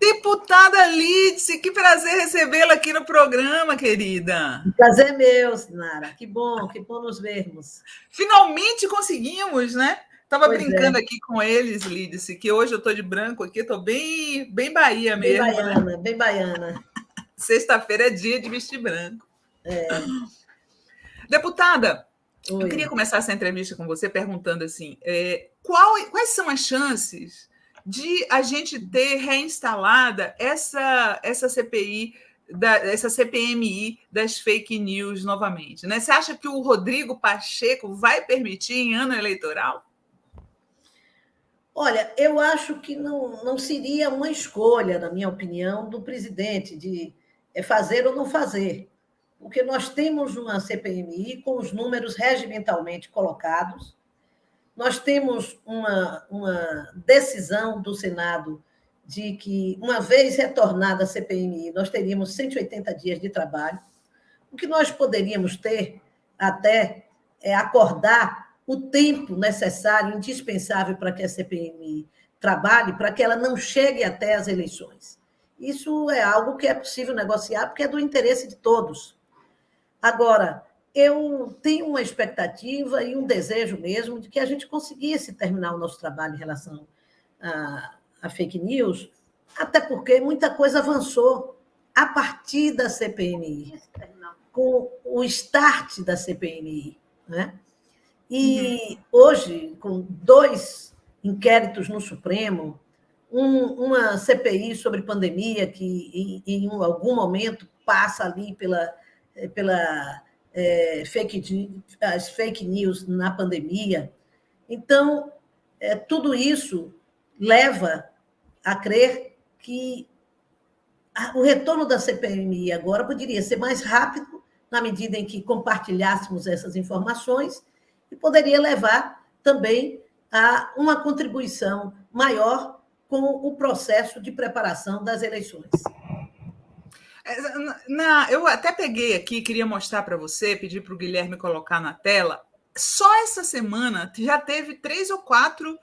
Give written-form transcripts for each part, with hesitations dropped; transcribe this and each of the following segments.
Deputada Lídice, que prazer recebê-la aqui no programa, querida. Prazer meu, Sinara. Que bom nos vermos. Finalmente conseguimos, né? Estava brincando É. aqui com eles, Lídice, que hoje eu estou de branco aqui, estou bem Bahia mesmo, baiana, né? Bem baiana. Sexta-feira é dia de vestir branco. É. Deputada, Oi. Eu queria começar essa entrevista com você perguntando assim, quais são as chances de a gente ter reinstalada essa CPI, essa CPMI das fake news novamente? Né? Você acha que o Rodrigo Pacheco vai permitir em ano eleitoral? Olha, eu acho que não seria uma escolha, na minha opinião, do presidente de fazer ou não fazer, porque nós temos uma CPMI com os números regimentalmente colocados, nós temos uma decisão do Senado de que, uma vez retornada a CPMI, nós teríamos 180 dias de trabalho. O que nós poderíamos ter até é acordar o tempo necessário, indispensável para que a CPMI trabalhe, para que ela não chegue até as eleições. Isso é algo que é possível negociar, porque é do interesse de todos. Agora, eu tenho uma expectativa e um desejo mesmo de que a gente conseguisse terminar o nosso trabalho em relação a fake news, até porque muita coisa avançou a partir da CPMI, com o start da CPMI. Né? E hoje, com 2 inquéritos no Supremo, uma CPI sobre pandemia, que em algum momento passa ali pela as fake news na pandemia. Então, tudo isso leva a crer que o retorno da CPMI agora poderia ser mais rápido, na medida em que compartilhássemos essas informações, e poderia levar também a uma contribuição maior com o processo de preparação das eleições. Eu até peguei aqui, queria mostrar para você, pedir para o Guilherme colocar na tela. Só essa semana já teve 3 ou 4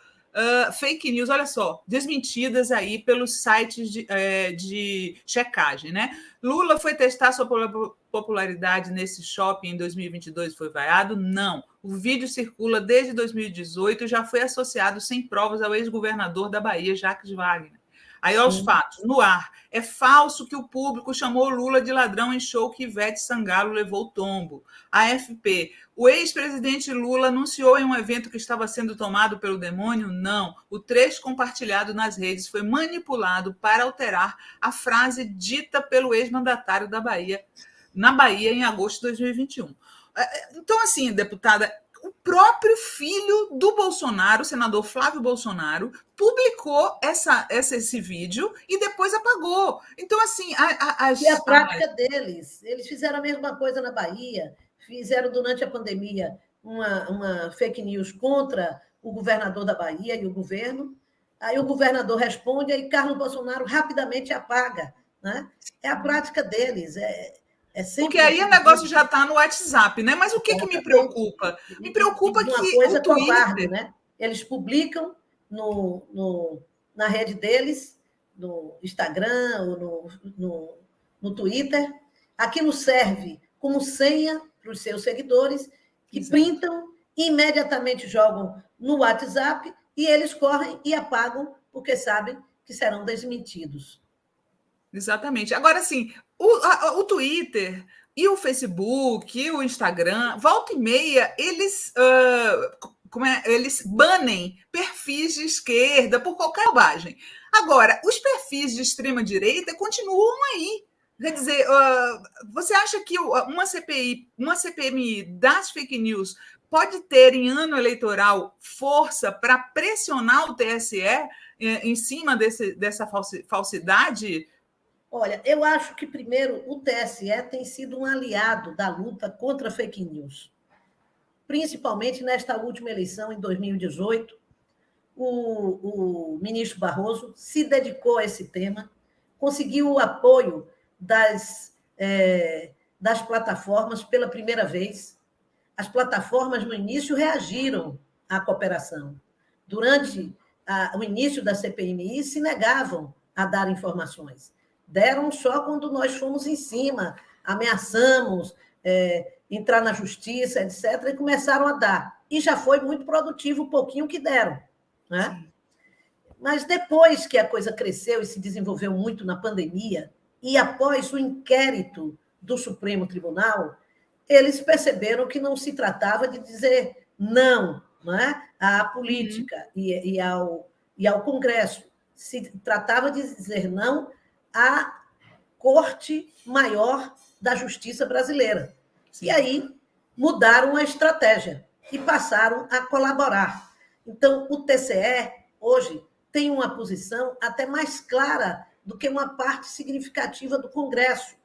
fake news, olha só, desmentidas aí pelos sites de checagem, né? Lula foi testar sua popularidade nesse shopping em 2022 e foi vaiado? Não. O vídeo circula desde 2018 e já foi associado sem provas ao ex-governador da Bahia, Jacques Wagner. Aí, aos fatos, no ar. É falso que o público chamou Lula de ladrão em show que Ivete Sangalo levou tombo. AFP. O ex-presidente Lula anunciou em um evento que estava sendo tomado pelo demônio? Não. O trecho compartilhado nas redes foi manipulado para alterar a frase dita pelo ex-mandatário da Bahia, na Bahia, em agosto de 2021. Então, assim, deputada, o próprio filho do Bolsonaro, o senador Flávio Bolsonaro, publicou esse vídeo e depois apagou. Então, assim... E a prática deles. Eles fizeram a mesma coisa na Bahia, fizeram durante a pandemia uma fake news contra o governador da Bahia e o governo. Aí o governador responde, aí Carlos Bolsonaro rapidamente apaga. Né? É a prática deles. Porque aí o negócio já está no WhatsApp, né? Mas o que me preocupa? Me preocupa que uma coisa o Twitter... covarde, né? Eles publicam na rede deles, no Instagram ou no Twitter. Aquilo serve como senha para os seus seguidores, que printam e imediatamente jogam no WhatsApp e eles correm e apagam, porque sabem que serão desmentidos. Exatamente. Agora, assim, o Twitter e o Facebook e o Instagram, volta e meia, eles banem perfis de esquerda por qualquer bobagem. Agora, os perfis de extrema-direita continuam aí. Quer dizer, você acha que uma CPMI das fake news pode ter, em ano eleitoral, força para pressionar o TSE em cima dessa falsidade? Olha, eu acho que, primeiro, o TSE tem sido um aliado da luta contra fake news. Principalmente nesta última eleição, em 2018, o ministro Barroso se dedicou a esse tema, conseguiu o apoio das plataformas pela primeira vez. As plataformas, no início, reagiram à cooperação. Durante o início da CPMI, se negavam a dar informações. Deram só quando nós fomos em cima, ameaçamos entrar na justiça, etc., e começaram a dar. E já foi muito produtivo o pouquinho que deram. Né? Mas depois que a coisa cresceu e se desenvolveu muito na pandemia, e após o inquérito do Supremo Tribunal, eles perceberam que não se tratava de dizer não, à política e ao Congresso. Se tratava de dizer não à Corte Maior da Justiça Brasileira. Sim. E aí mudaram a estratégia e passaram a colaborar. Então, o TCE, hoje, tem uma posição até mais clara do que uma parte significativa do Congresso.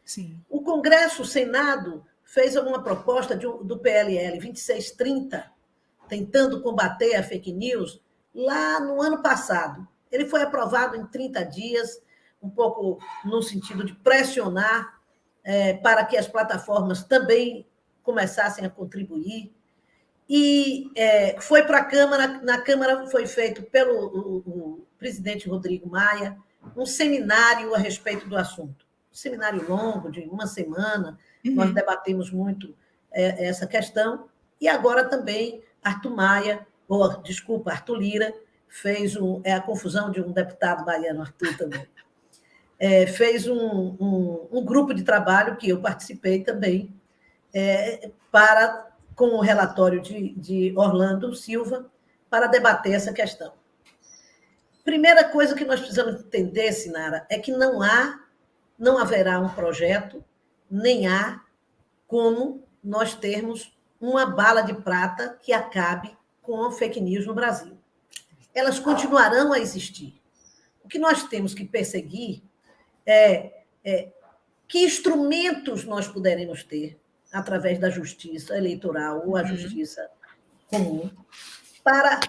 Sim. O Congresso, o Senado, fez uma proposta do PLL 2630, tentando combater a fake news, lá no ano passado. Ele foi aprovado em 30 dias, um pouco no sentido de pressionar para que as plataformas também começassem a contribuir. E foi para a Câmara. Na Câmara foi feito pelo o presidente Rodrigo Maia um seminário a respeito do assunto. Um seminário longo, de uma semana. Nós debatemos muito essa questão. E agora também Arthur Lira, fez a confusão de um deputado baiano, Arthur também, fez um grupo de trabalho que eu participei também, com o relatório de Orlando Silva, para debater essa questão. Primeira coisa que nós precisamos entender, Sinara, é que não haverá um projeto, nem há como nós termos uma bala de prata que acabe com a fake news no Brasil. Elas continuarão a existir. O que nós temos que perseguir é que instrumentos nós poderemos ter através da justiça eleitoral ou a justiça comum para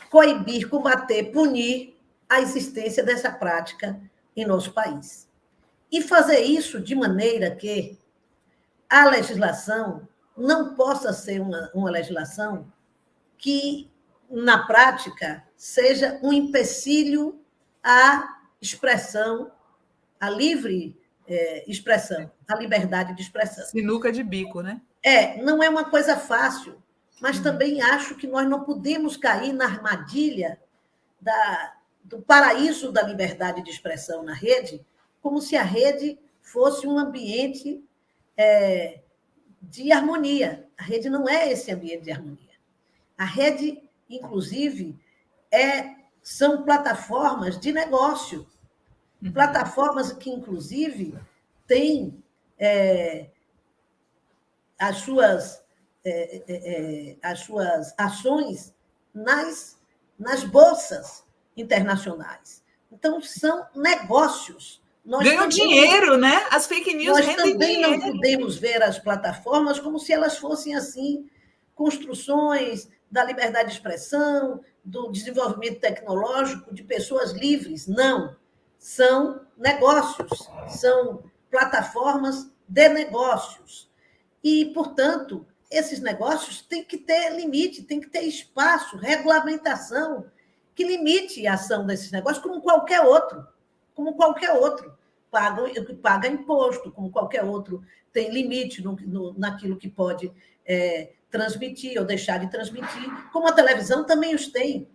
coibir, combater, punir a existência dessa prática em nosso país. E fazer isso de maneira que a legislação não possa ser uma legislação que, na prática, seja um empecilho à expressão, à livre expressão, à liberdade de expressão. Sinuca de bico, né? Não é uma coisa fácil, mas também acho que nós não podemos cair na armadilha do paraíso da liberdade de expressão na rede, como se a rede fosse um ambiente de harmonia. A rede não é esse ambiente de harmonia. A rede, inclusive, são plataformas de negócio, plataformas que, inclusive, têm as suas ações nas bolsas internacionais. Então, são negócios. Ganham dinheiro, né? As fake news rendem dinheiro. Nós também não podemos ver as plataformas como se elas fossem, assim, construções da liberdade de expressão, do desenvolvimento tecnológico de pessoas livres. Não. São negócios, são plataformas de negócios. E, portanto, esses negócios têm que ter limite, têm que ter espaço, regulamentação, que limite a ação desses negócios como qualquer outro. Como qualquer outro. Paga imposto, como qualquer outro. Tem limite naquilo que pode transmitir ou deixar de transmitir, como a televisão também os tem.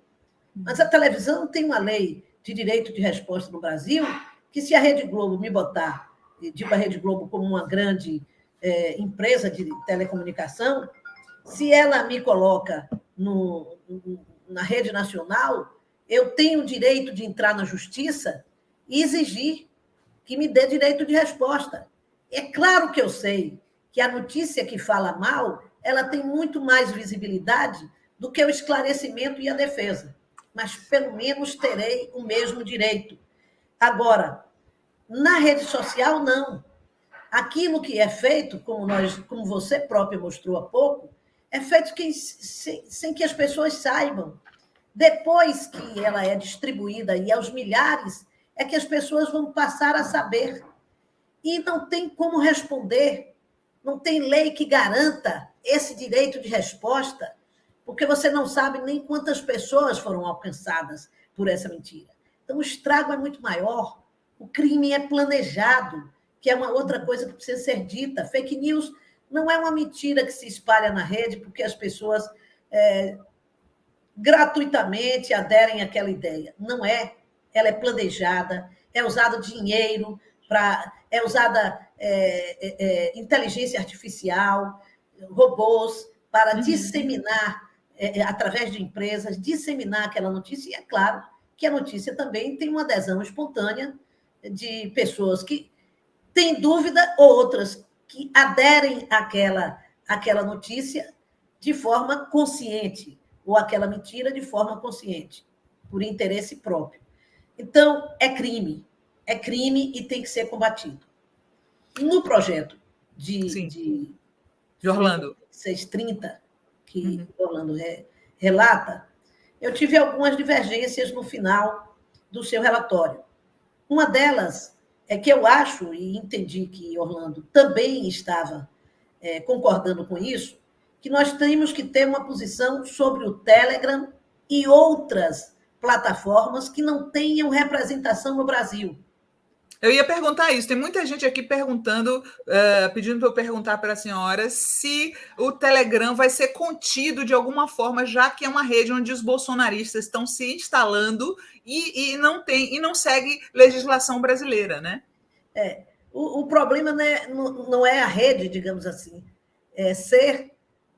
Mas a televisão tem uma lei de direito de resposta no Brasil que, se a Rede Globo me botar, digo a Rede Globo como uma grande empresa de telecomunicação, se ela me coloca na rede nacional, eu tenho o direito de entrar na justiça e exigir que me dê direito de resposta. É claro que eu sei que a notícia que fala mal, ela tem muito mais visibilidade do que o esclarecimento e a defesa, mas pelo menos terei o mesmo direito. Agora, na rede social, não. Aquilo que é feito, como você própria mostrou há pouco, é feito sem que as pessoas saibam. Depois que ela é distribuída e aos milhares, é que as pessoas vão passar a saber. E não tem como responder, não tem lei que garanta esse direito de resposta, porque você não sabe nem quantas pessoas foram alcançadas por essa mentira. Então, o estrago é muito maior. O crime é planejado, que é uma outra coisa que precisa ser dita. Fake news não é uma mentira que se espalha na rede porque as pessoas gratuitamente aderem àquela ideia. Não é. Ela é planejada, é usado dinheiro, é usada inteligência artificial, robôs, para disseminar, através de empresas, disseminar aquela notícia. E é claro que a notícia também tem uma adesão espontânea de pessoas que têm dúvida ou outras que aderem àquela notícia de forma consciente, ou aquela mentira de forma consciente, por interesse próprio. Então, é crime e tem que ser combatido. No projeto de Orlando 630, que Orlando relata, eu tive algumas divergências no final do seu relatório. Uma delas é que eu acho, e entendi que Orlando também estava concordando com isso, que nós temos que ter uma posição sobre o Telegram e outras plataformas que não tenham representação no Brasil. Eu ia perguntar isso. Tem muita gente aqui perguntando, pedindo para eu perguntar para a senhora se o Telegram vai ser contido de alguma forma, já que é uma rede onde os bolsonaristas estão se instalando e não segue legislação brasileira, né? O problema não é a rede, digamos assim, é ser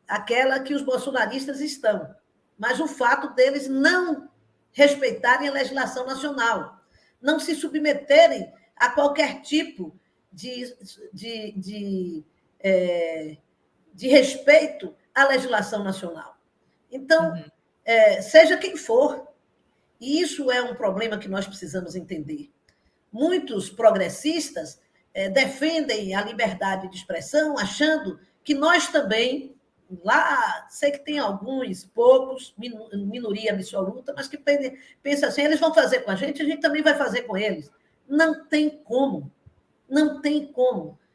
aquela que os bolsonaristas estão, mas o fato deles não respeitarem a legislação nacional, não se submeterem a qualquer tipo de respeito à legislação nacional. Então, seja quem for, e isso é um problema que nós precisamos entender. Muitos progressistas defendem a liberdade de expressão, achando que nós também, lá, sei que tem alguns, poucos, minoria absoluta, mas que pensam assim, eles vão fazer com a gente também vai fazer com eles. Não tem como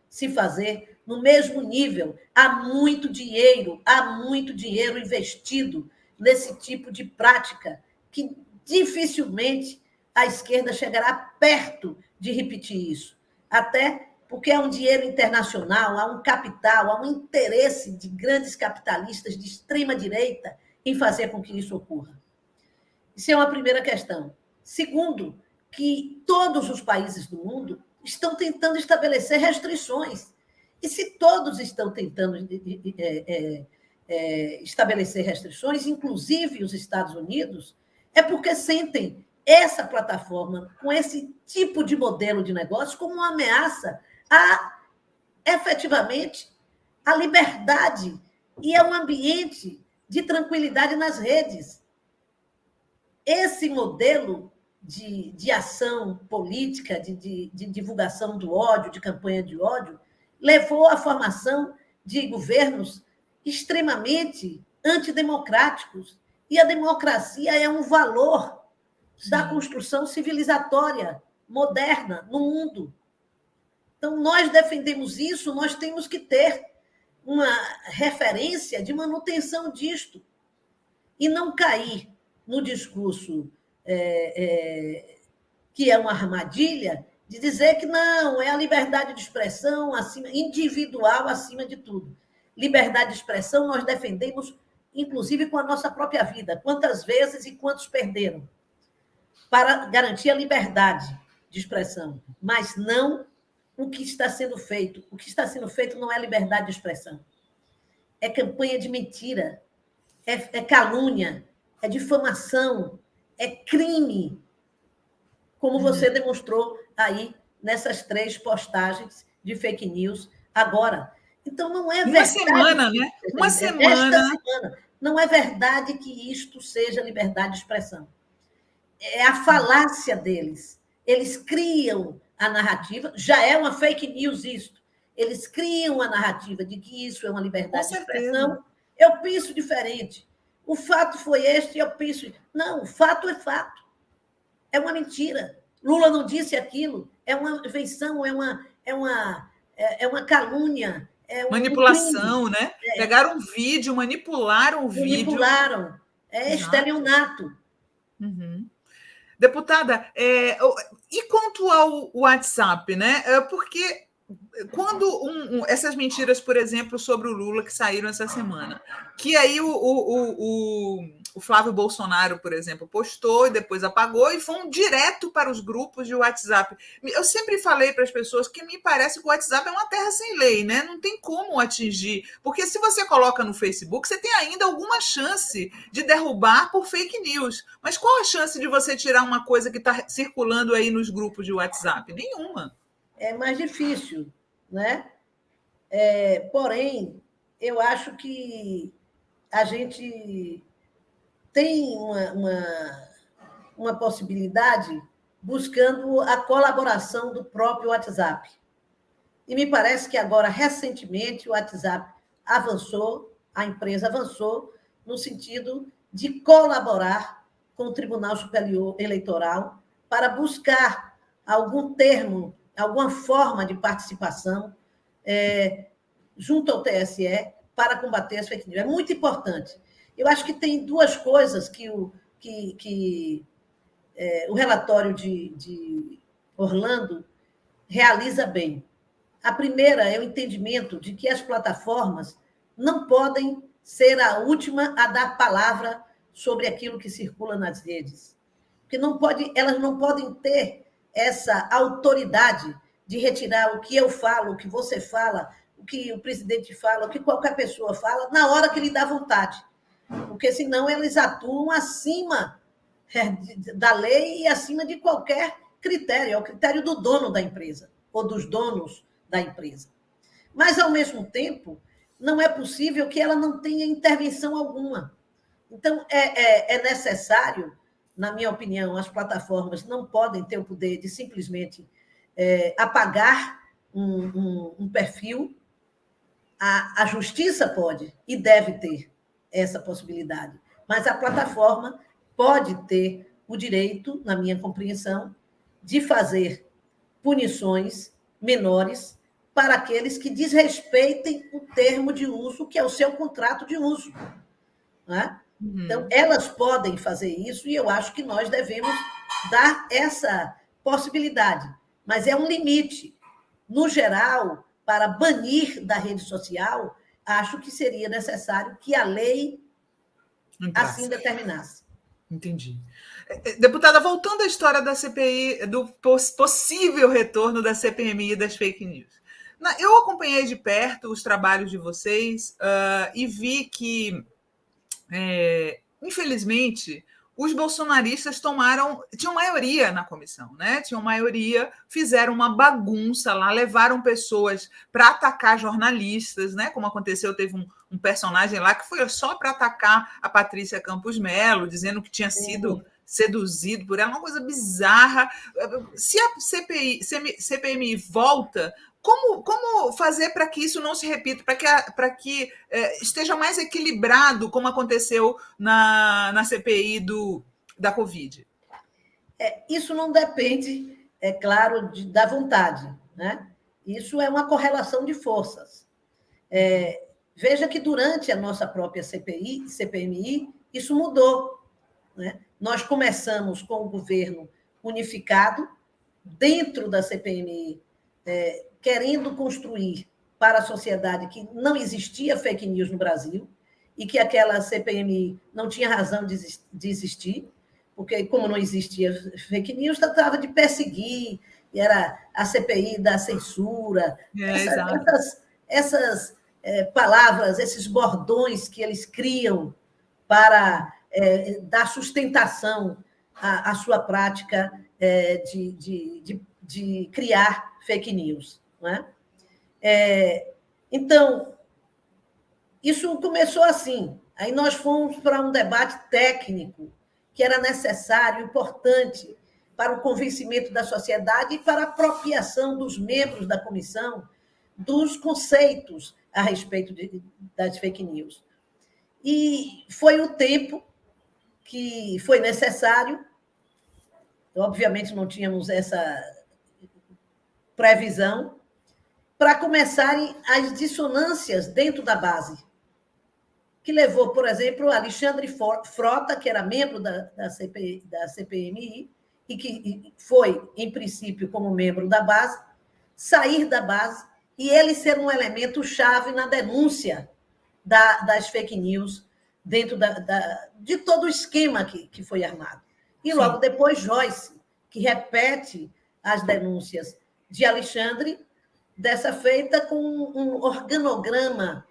se fazer no mesmo nível. Há muito dinheiro investido nesse tipo de prática que dificilmente a esquerda chegará perto de repetir isso. Até porque há um dinheiro internacional, há um capital, há um interesse de grandes capitalistas de extrema-direita em fazer com que isso ocorra. Isso é uma primeira questão. Segundo, que todos os países do mundo estão tentando estabelecer restrições. E se todos estão tentando estabelecer restrições, inclusive os Estados Unidos, é porque sentem essa plataforma, com esse tipo de modelo de negócio, como uma ameaça efetivamente, a liberdade e a um ambiente de tranquilidade nas redes. Esse modelo de ação política, de divulgação do ódio, de campanha de ódio, levou à formação de governos extremamente antidemocráticos. E a democracia é um valor da construção civilizatória moderna no mundo. Então, nós defendemos isso, nós temos que ter uma referência de manutenção disto e não cair no discurso que é uma armadilha de dizer que não, é a liberdade de expressão individual acima de tudo. Liberdade de expressão nós defendemos, inclusive, com a nossa própria vida. Quantas vezes e quantos perderam? Para garantir a liberdade de expressão, mas não o que está sendo feito. O que está sendo feito não é liberdade de expressão. É campanha de mentira, é calúnia, é difamação, é crime, como você demonstrou aí nessas 3 postagens de fake news agora. Então, não é verdade... semana, né? Uma semana. Esta semana. Não é verdade que isto seja liberdade de expressão. É a falácia deles. Eles criam a narrativa, já é uma fake news isto. Eles criam a narrativa de que isso é uma liberdade de expressão. Eu penso diferente. O fato foi este, eu penso... Não, o fato é fato. É uma mentira. Lula não disse aquilo. É uma invenção, é uma calúnia. Manipulação, né? Pegaram um vídeo, manipularam o vídeo. Manipularam. É estelionato. Deputada, e quanto ao WhatsApp, né? Porque quando essas mentiras, por exemplo, sobre o Lula que saíram essa semana, que aí o Flávio Bolsonaro, por exemplo, postou e depois apagou e foi direto para os grupos de WhatsApp. Eu sempre falei para as pessoas que me parece que o WhatsApp é uma terra sem lei, né? Não tem como atingir, porque se você coloca no Facebook, você tem ainda alguma chance de derrubar por fake news. Mas qual a chance de você tirar uma coisa que está circulando aí nos grupos de WhatsApp? Nenhuma. É mais difícil, né? Porém, eu acho que a gente tem uma possibilidade buscando a colaboração do próprio WhatsApp. E me parece que agora, recentemente, o WhatsApp avançou, a empresa avançou, no sentido de colaborar com o Tribunal Superior Eleitoral para buscar algum termo, alguma forma de participação junto ao TSE para combater as fake news. É muito importante. Eu acho que tem duas coisas que o relatório de Orlando realiza bem. A primeira é o entendimento de que as plataformas não podem ser a última a dar palavra sobre aquilo que circula nas redes. Porque elas não podem ter essa autoridade de retirar o que eu falo, o que você fala, o que o presidente fala, o que qualquer pessoa fala, na hora que lhe dá vontade. Porque, senão, eles atuam acima da lei e acima de qualquer critério. É o critério do dono da empresa, ou dos donos da empresa. Mas, ao mesmo tempo, não é possível que ela não tenha intervenção alguma. Então, é necessário, na minha opinião, as plataformas não podem ter o poder de simplesmente apagar um perfil. A justiça pode e deve ter essa possibilidade, mas a plataforma pode ter o direito, na minha compreensão, de fazer punições menores para aqueles que desrespeitem o termo de uso, que é o seu contrato de uso. Não é? Então, elas podem fazer isso e eu acho que nós devemos dar essa possibilidade. Mas é um limite. No geral, para banir da rede social, acho que seria necessário que a lei assim determinasse. Entendi. Deputada, voltando à história da CPI, do possível retorno da CPMI e das fake news. Eu acompanhei de perto os trabalhos de vocês e vi que, infelizmente, os bolsonaristas tinham maioria na comissão, né? Tinham maioria, fizeram uma bagunça lá, levaram pessoas para atacar jornalistas, né? Como aconteceu, teve um personagem lá que foi só para atacar a Patrícia Campos Melo, dizendo que tinha sido seduzido por ela, uma coisa bizarra. Se a CPMI volta, como fazer para que isso não se repita, para que esteja mais equilibrado, como aconteceu na CPI da Covid? Isso não depende, é claro, da vontade, né? Isso é uma correlação de forças. Veja que durante a nossa própria CPMI, isso mudou, né? Nós começamos com o governo unificado, dentro da CPMI, querendo construir para a sociedade que não existia fake news no Brasil e que aquela CPMI não tinha razão de existir, porque, como não existia fake news, tratava de perseguir, e era a CPI da censura, essas palavras, esses bordões que eles criam para dar sustentação à sua prática de criar fake news. Não é? Então, isso começou assim. Aí nós fomos para um debate técnico, que era necessário, importante, para o convencimento da sociedade e para a apropriação dos membros da comissão dos conceitos a respeito das fake news. E foi o tempo que foi necessário. Obviamente, não tínhamos essa previsão, para começarem as dissonâncias dentro da base, que levou, por exemplo, Alexandre Frota, que era membro da CPMI, e que foi, em princípio, como membro da base, sair da base e ele ser um elemento-chave na denúncia das fake news dentro de todo o esquema que foi armado. E logo depois, Joyce, que repete as denúncias de Alexandre, dessa feita com um organograma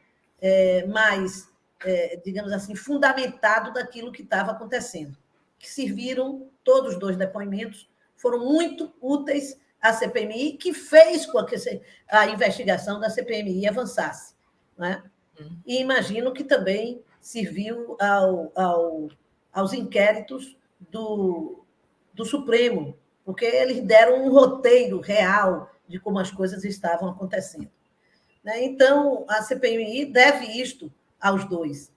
mais, digamos assim, fundamentado daquilo que estava acontecendo, que serviram, todos os dois depoimentos, foram muito úteis à CPMI, que fez com que a investigação da CPMI avançasse. Não é? E imagino que também serviu aos inquéritos do Supremo, porque eles deram um roteiro real de como as coisas estavam acontecendo. Então, a CPMI deve isto aos dois.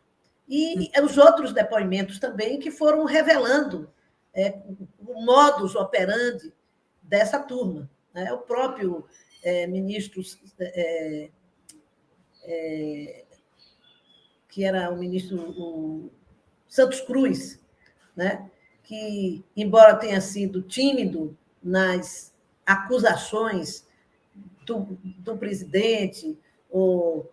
E os outros depoimentos também que foram revelando o modus operandi dessa turma. O próprio ministro, que era o ministro Santos Cruz, que, embora tenha sido tímido nas acusações do presidente ou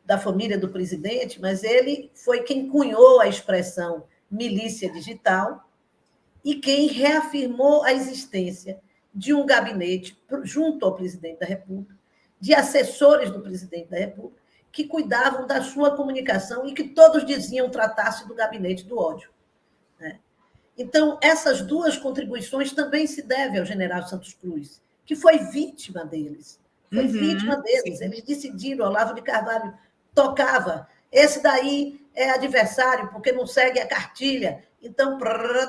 da família do presidente, mas ele foi quem cunhou a expressão milícia digital e quem reafirmou a existência de um gabinete junto ao presidente da República, de assessores do presidente da República, que cuidavam da sua comunicação e que todos diziam tratar-se do gabinete do ódio. Então, essas duas contribuições também se devem ao general Santos Cruz, que foi vítima deles. Foi vítima deles. Sim. Eles decidiram, Olavo de Carvalho tocava. Esse daí é adversário, porque não segue a cartilha. Então,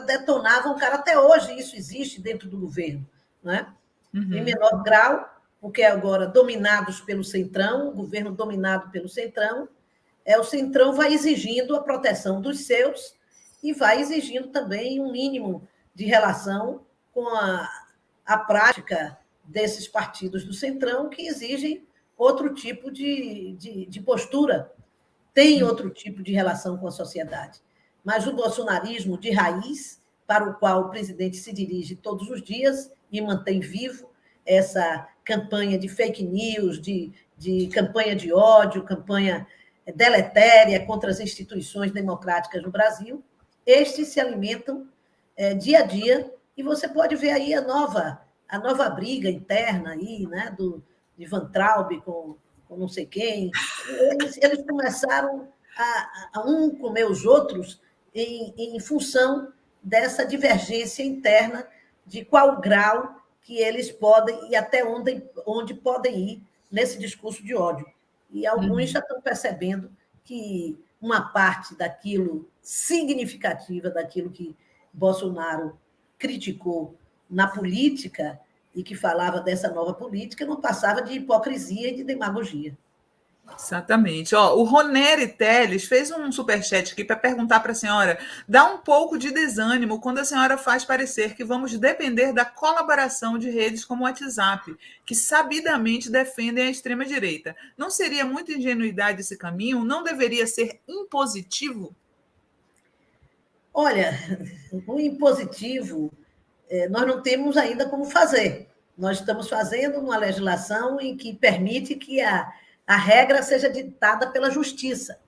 detonavam o cara. Até hoje isso existe dentro do governo. Não é? Em menor grau, porque agora dominados pelo Centrão, o governo dominado pelo Centrão, o Centrão vai exigindo a proteção dos seus e vai exigindo também um mínimo de relação com a prática desses partidos do Centrão, que exigem outro tipo de postura, tem outro tipo de relação com a sociedade. Mas o bolsonarismo de raiz, para o qual o presidente se dirige todos os dias e mantém vivo essa campanha de fake news, de campanha de ódio, campanha deletéria contra as instituições democráticas no Brasil, estes se alimentam dia a dia, e você pode ver aí a nova briga interna aí, de Van Traub com não sei quem. Eles começaram a um comer os outros em função dessa divergência interna de qual grau que eles podem e até onde podem ir nesse discurso de ódio. E alguns já estão percebendo que uma parte daquilo significativa, daquilo que Bolsonaro criticou na política e que falava dessa nova política, não passava de hipocrisia e de demagogia. Exatamente. O Roneri Teles fez um superchat aqui para perguntar para a senhora: dá um pouco de desânimo quando a senhora faz parecer que vamos depender da colaboração de redes como o WhatsApp, que sabidamente defendem a extrema-direita. Não seria muita ingenuidade esse caminho? Não deveria ser impositivo? Olha, o impositivo nós não temos ainda como fazer. Nós estamos fazendo uma legislação em que permite que a regra seja ditada pela justiça.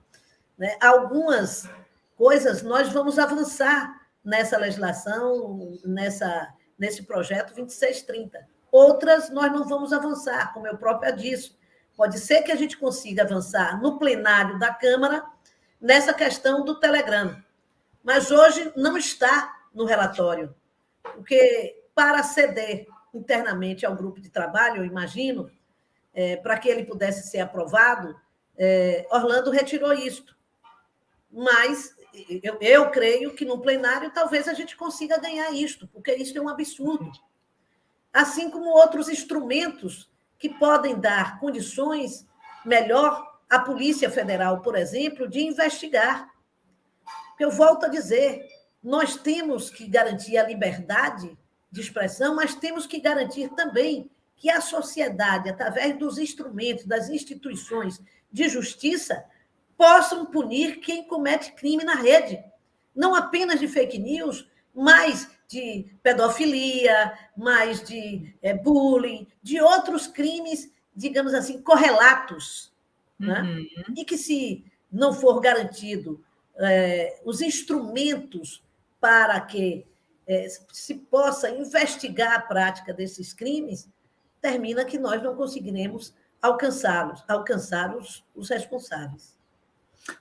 Algumas coisas nós vamos avançar nessa legislação, nesse projeto 2630. Outras nós não vamos avançar, como eu própria disse. Pode ser que a gente consiga avançar no plenário da Câmara nessa questão do Telegram. Mas hoje não está no relatório, porque para ceder internamente ao grupo de trabalho, eu imagino, para que ele pudesse ser aprovado, Orlando retirou isto. Mas eu creio que no plenário talvez a gente consiga ganhar isto, porque isto é um absurdo. Assim como outros instrumentos que podem dar condições melhor à Polícia Federal, por exemplo, de investigar. Eu volto a dizer, nós temos que garantir a liberdade de expressão, mas temos que garantir também que a sociedade, através dos instrumentos, das instituições de justiça, possam punir quem comete crime na rede. Não apenas de fake news, mas de pedofilia, mais de bullying, de outros crimes, digamos assim, correlatos, né? E que, se não for garantido os instrumentos para que se possa investigar a prática desses crimes, termina que nós não conseguiremos alcançar os responsáveis.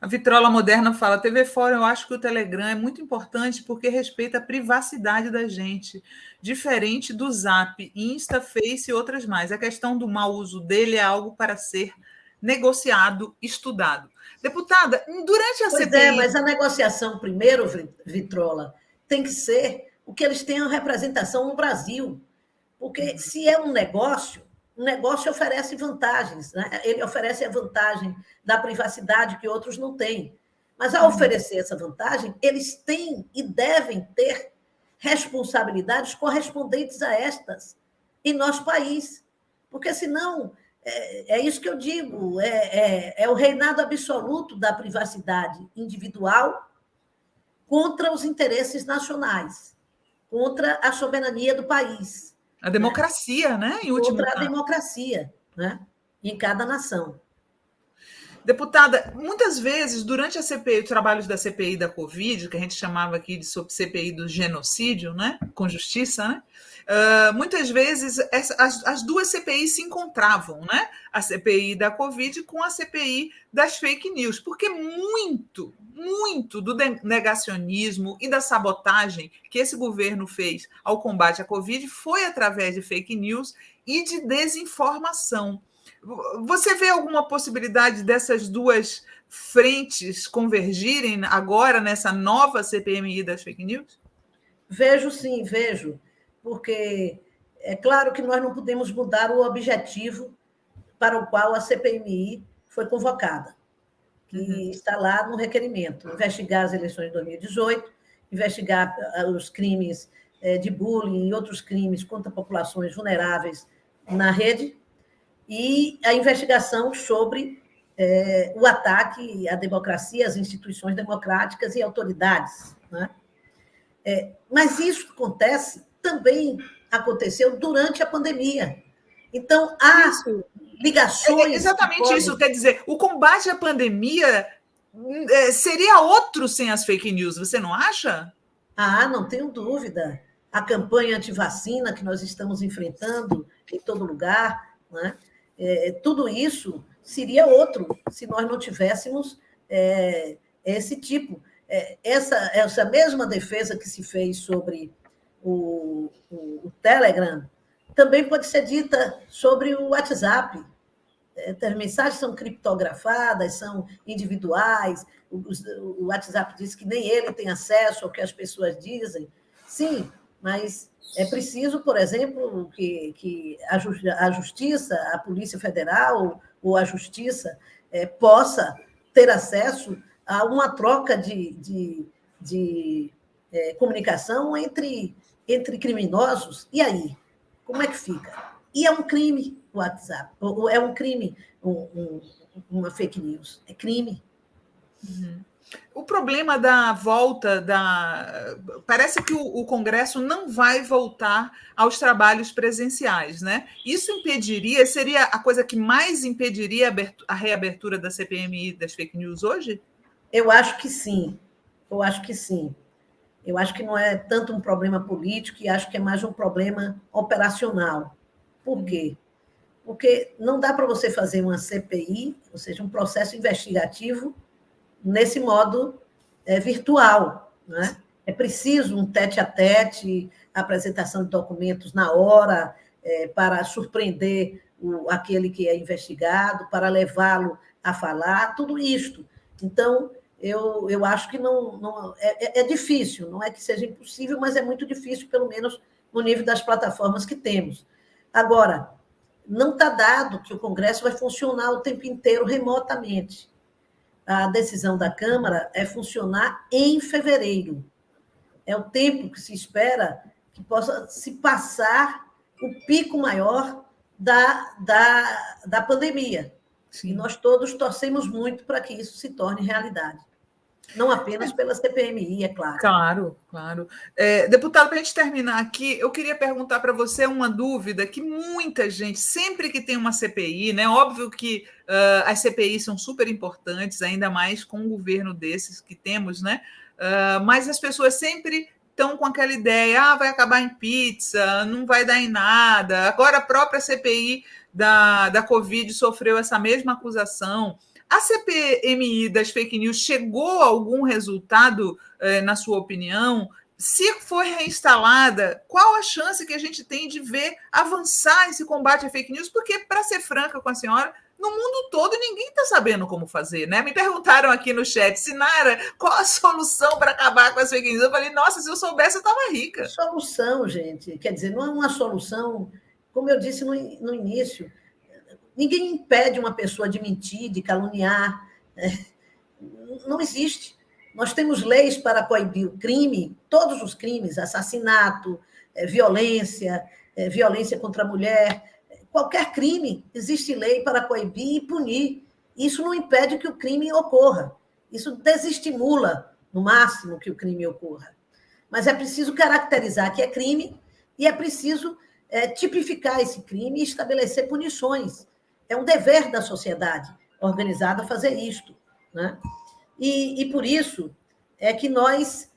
A Vitrola Moderna fala, TV Fora, eu acho que o Telegram é muito importante porque respeita a privacidade da gente, diferente do Zap, Insta, Face e outras mais. A questão do mau uso dele é algo para ser negociado, estudado. Deputada, durante a CPI... mas a negociação primeiro, Vitrola, tem que ser o que eles tenham representação no Brasil. Porque se é um negócio oferece vantagens, né? Ele oferece a vantagem da privacidade que outros não têm. Mas, ao oferecer essa vantagem, eles têm e devem ter responsabilidades correspondentes a estas em nosso país. Porque, senão, é isso que eu digo, é o reinado absoluto da privacidade individual contra os interesses nacionais, contra a soberania do país. A democracia, né? Em último Contra a caso. democracia, né? Em cada nação. Deputada, muitas vezes, durante a CPI, os trabalhos da CPI da Covid, que a gente chamava aqui de CPI do genocídio, né? Com justiça, né? Muitas vezes as duas CPIs se encontravam, né? A CPI da Covid com a CPI das fake news, porque muito do negacionismo e da sabotagem que esse governo fez ao combate à Covid foi através de fake news e de desinformação. Você vê alguma possibilidade dessas duas frentes convergirem agora nessa nova CPMI das fake news? Vejo, sim, vejo. Porque é claro que nós não podemos mudar o objetivo para o qual a CPMI foi convocada, que está lá no requerimento: investigar as eleições de 2018, investigar os crimes de bullying e outros crimes contra populações vulneráveis na rede, e a investigação sobre o ataque à democracia, às instituições democráticas e autoridades. Né? Mas isso aconteceu durante a pandemia. Então, há ligações... Exatamente isso, quer dizer, o combate à pandemia seria outro sem as fake news, você não acha? Não tenho dúvida. A campanha antivacina que nós estamos enfrentando em todo lugar, né? Tudo isso seria outro se nós não tivéssemos esse tipo. Essa mesma defesa que se fez sobre o Telegram também pode ser dita sobre o WhatsApp. As mensagens são criptografadas, são individuais. O WhatsApp diz que nem ele tem acesso ao que as pessoas dizem. Sim, mas é preciso, por exemplo, que a Justiça, a Polícia Federal ou a Justiça possa ter acesso a uma troca de comunicação entre criminosos. E aí? Como é que fica? E é um crime o WhatsApp, ou é um crime uma fake news. É crime. Uhum. O problema da volta parece que o Congresso não vai voltar aos trabalhos presenciais, né? Isso seria a coisa que mais impediria a reabertura da CPMI das fake news hoje? Eu acho que sim. Eu acho que não é tanto um problema político, e acho que é mais um problema operacional. Por quê? Porque não dá para você fazer uma CPI, ou seja, um processo investigativo, nesse modo virtual. Né? É preciso um tete-a-tete, apresentação de documentos na hora, para surpreender aquele que é investigado, para levá-lo a falar, tudo isto. Então, eu acho que não é difícil, não é que seja impossível, mas é muito difícil, pelo menos no nível das plataformas que temos. Agora, não está dado que o Congresso vai funcionar o tempo inteiro remotamente. A decisão da Câmara é funcionar em fevereiro. É o tempo que se espera que possa se passar o pico maior da pandemia. Sim. E nós todos torcemos muito para que isso se torne realidade. Não apenas pela CPMI, é claro. Claro, claro. Deputado, para a gente terminar aqui, eu queria perguntar para você uma dúvida que muita gente, sempre que tem uma CPI, né? Óbvio que as CPIs são super importantes, ainda mais com um governo desses que temos, né? Mas as pessoas sempre estão com aquela ideia, vai acabar em pizza, não vai dar em nada. Agora a própria CPI da Covid sofreu essa mesma acusação. A CPMI das fake news chegou a algum resultado, na sua opinião? Se for reinstalada, qual a chance que a gente tem de ver avançar esse combate à fake news? Porque, para ser franca com a senhora, no mundo todo ninguém está sabendo como fazer, né? Me perguntaram aqui no chat, Sinara, qual a solução para acabar com as fake news? Eu falei, nossa, se eu soubesse, eu estava rica. Solução, gente, quer dizer, não é uma solução, como eu disse no início, ninguém impede uma pessoa de mentir, de caluniar. Não existe. Nós temos leis para coibir o crime, todos os crimes, assassinato, violência, violência contra a mulher, qualquer crime, existe lei para coibir e punir. Isso não impede que o crime ocorra. Isso desestimula, no máximo, que o crime ocorra. Mas é preciso caracterizar que é crime e é preciso tipificar esse crime e estabelecer punições. É um dever da sociedade organizada fazer isto, né? E por isso é que nós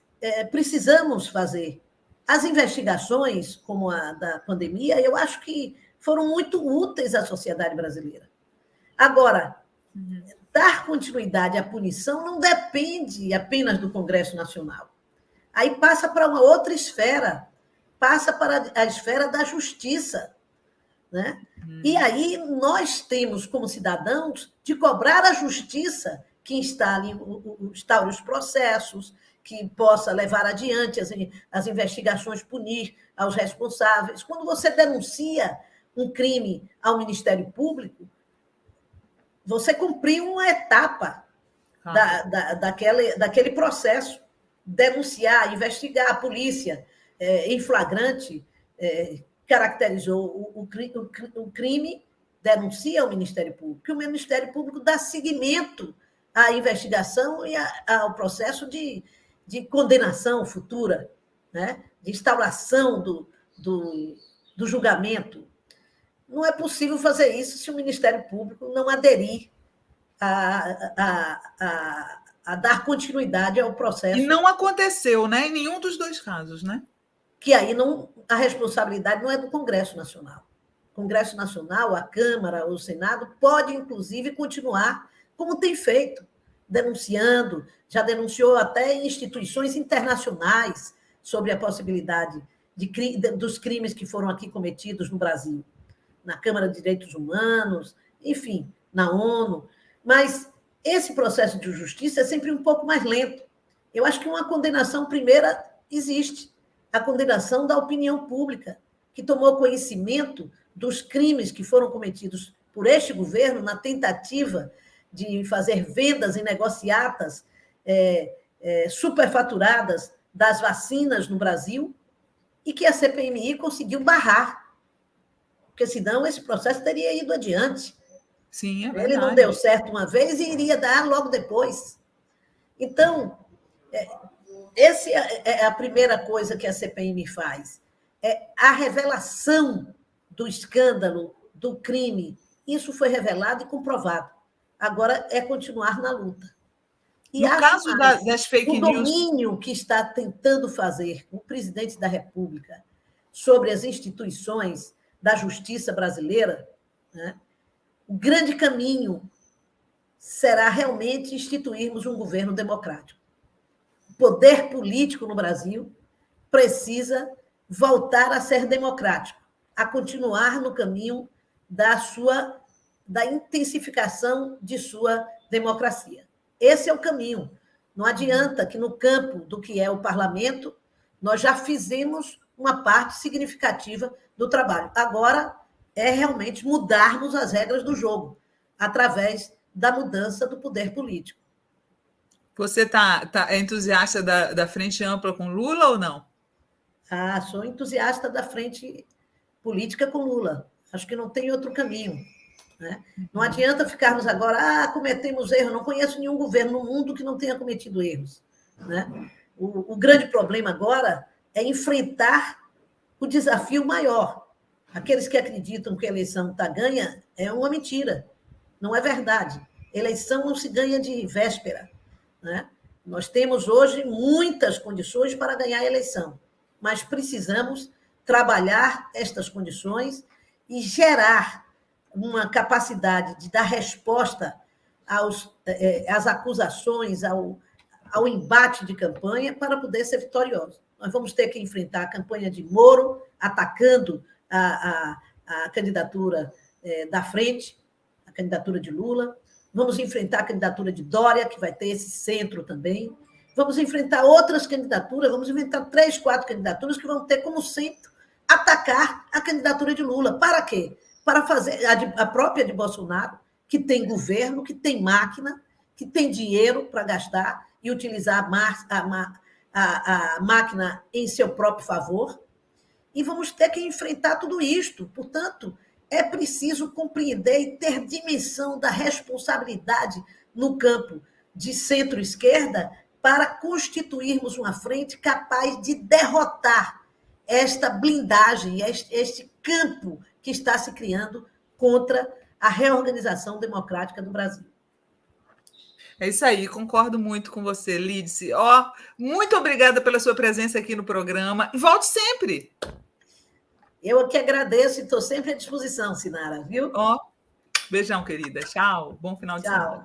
precisamos fazer. As investigações, como a da pandemia, eu acho que foram muito úteis à sociedade brasileira. Agora, dar continuidade à punição não depende apenas do Congresso Nacional. Aí passa para uma outra esfera, passa para a esfera da justiça, né? E aí nós temos, como cidadãos, de cobrar a justiça que instaure os processos, que possa levar adiante as investigações, punir aos responsáveis. Quando você denuncia um crime ao Ministério Público, você cumpriu uma etapa daquele processo. Denunciar, investigar, a polícia em flagrante caracterizou o crime, denuncia ao Ministério Público, e o Ministério Público dá seguimento à investigação e ao processo de condenação futura, né? De instauração do julgamento. Não é possível fazer isso se o Ministério Público não aderir a dar continuidade ao processo. E não aconteceu, né? Em nenhum dos dois casos, né? Que aí a responsabilidade não é do Congresso Nacional. O Congresso Nacional, a Câmara, o Senado, pode, inclusive, continuar como tem feito, denunciando, já denunciou até em instituições internacionais sobre a possibilidade dos crimes que foram aqui cometidos no Brasil, na Câmara de Direitos Humanos, enfim, na ONU. Mas esse processo de justiça é sempre um pouco mais lento. Eu acho que uma condenação primeira existe, a condenação da opinião pública, que tomou conhecimento dos crimes que foram cometidos por este governo na tentativa de fazer vendas e negociatas superfaturadas das vacinas no Brasil, e que a CPMI conseguiu barrar, porque senão esse processo teria ido adiante. Sim, é verdade. Ele não deu certo uma vez e iria dar logo depois. Então, essa é a primeira coisa que a CPMI faz. É a revelação do escândalo, do crime. Isso foi revelado e comprovado. Agora é continuar na luta. E no caso das fake news, o domínio que está tentando fazer o presidente da República sobre as instituições da justiça brasileira, né? O grande caminho será realmente instituirmos um governo democrático. O poder político no Brasil precisa voltar a ser democrático, a continuar no caminho da intensificação de sua democracia. Esse é o caminho. Não adianta que, no campo do que é o parlamento, nós já fizemos uma parte significativa do trabalho. Agora é realmente mudarmos as regras do jogo, através da mudança do poder político. Você é entusiasta da Frente Ampla com Lula ou não? Sou entusiasta da Frente Política com Lula. Acho que não tem outro caminho. né? Não adianta ficarmos agora, cometemos erros. Não conheço nenhum governo no mundo que não tenha cometido erros, né? O grande problema agora é enfrentar o desafio maior. Aqueles que acreditam que a eleição está ganha é uma mentira, não é verdade. Eleição não se ganha de véspera, né? Nós temos hoje muitas condições para ganhar a eleição, mas precisamos trabalhar estas condições e gerar uma capacidade de dar resposta às acusações, ao embate de campanha para poder ser vitorioso. Nós vamos ter que enfrentar a campanha de Moro, atacando a candidatura da frente, a candidatura de Lula. Vamos enfrentar a candidatura de Dória, que vai ter esse centro também. Vamos enfrentar outras candidaturas, vamos inventar 3, 4 candidaturas que vão ter como centro atacar a candidatura de Lula. Para quê? Para fazer a própria de Bolsonaro, que tem governo, que tem máquina, que tem dinheiro para gastar e utilizar a máquina em seu próprio favor. E vamos ter que enfrentar tudo isto. Portanto, é preciso compreender e ter dimensão da responsabilidade no campo de centro-esquerda para constituirmos uma frente capaz de derrotar esta blindagem, este campo que está se criando contra a reorganização democrática do Brasil. É isso aí, concordo muito com você, Lídice. Muito obrigada pela sua presença aqui no programa. E volte sempre. Eu que agradeço e estou sempre à disposição, Sinara, viu? Beijão, querida. Tchau. Bom final de semana.